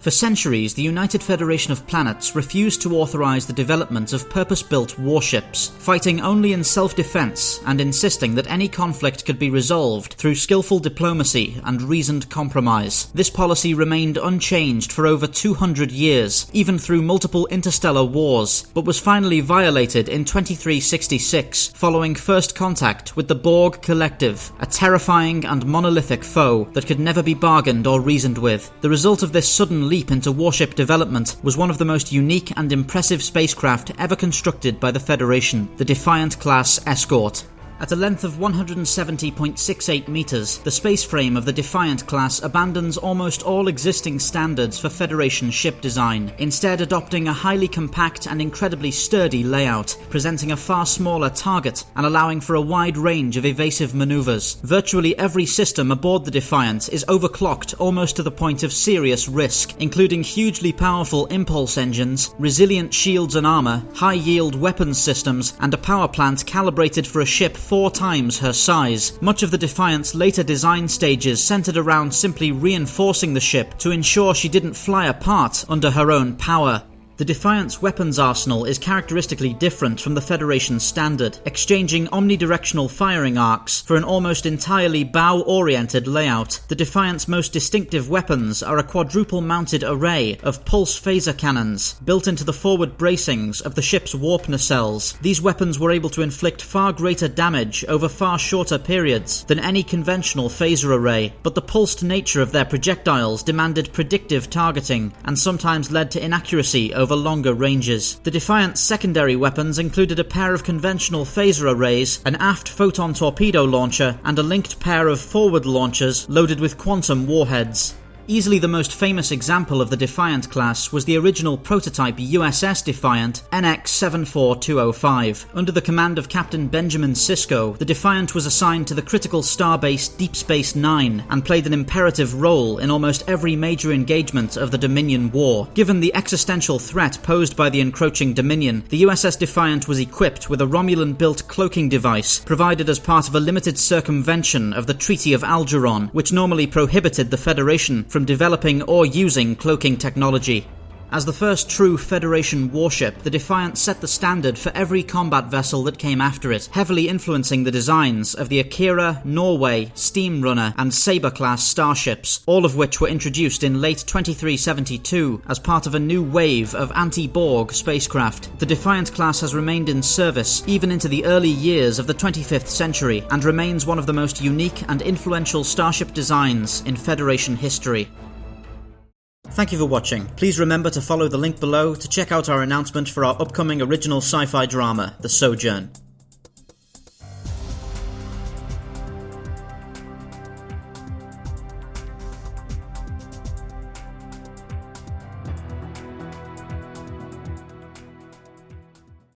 For centuries, the United Federation of Planets refused to authorize the development of purpose-built warships, fighting only in self-defense and insisting that any conflict could be resolved through skillful diplomacy and reasoned compromise. This policy remained unchanged for over 200 years, even through multiple interstellar wars, but was finally violated in 2366 following first contact with the Borg Collective, a terrifying and monolithic foe that could never be bargained or reasoned with. The result of this sudden leap into warship development was one of the most unique and impressive spacecraft ever constructed by the Federation, the Defiant-class Escort. At a length of 170.68 meters, the space frame of the Defiant class abandons almost all existing standards for Federation ship design, instead adopting a highly compact and incredibly sturdy layout, presenting a far smaller target and allowing for a wide range of evasive maneuvers. Virtually every system aboard the Defiant is overclocked almost to the point of serious risk, including hugely powerful impulse engines, resilient shields and armor, high-yield weapons systems, and a power plant calibrated for a ship 4 times her size. Much of the Defiant's later design stages centered around simply reinforcing the ship to ensure she didn't fly apart under her own power. The Defiant's weapons arsenal is characteristically different from the Federation standard, exchanging omnidirectional firing arcs for an almost entirely bow-oriented layout. The Defiant's most distinctive weapons are a quadruple-mounted array of pulse phaser cannons built into the forward bracings of the ship's warp nacelles. These weapons were able to inflict far greater damage over far shorter periods than any conventional phaser array, but the pulsed nature of their projectiles demanded predictive targeting and sometimes led to inaccuracy over longer ranges. The Defiant's secondary weapons included a pair of conventional phaser arrays, an aft photon torpedo launcher, and a linked pair of forward launchers loaded with quantum warheads. Easily the most famous example of the Defiant class was the original prototype USS Defiant NX-74205. Under the command of Captain Benjamin Sisko, the Defiant was assigned to the critical starbase Deep Space Nine and played an imperative role in almost every major engagement of the Dominion War. Given the existential threat posed by the encroaching Dominion, the USS Defiant was equipped with a Romulan-built cloaking device provided as part of a limited circumvention of the Treaty of Algeron, which normally prohibited the Federation from developing or using cloaking technology. As the first true Federation warship, the Defiant set the standard for every combat vessel that came after it, heavily influencing the designs of the Akira, Norway, Steamrunner, and Sabre-class starships, all of which were introduced in late 2372 as part of a new wave of anti-Borg spacecraft. The Defiant class has remained in service even into the early years of the 25th century and remains one of the most unique and influential starship designs in Federation history. Thank you for watching. Please remember to follow the link below to check out our announcement for our upcoming original sci-fi drama, The Sojourn.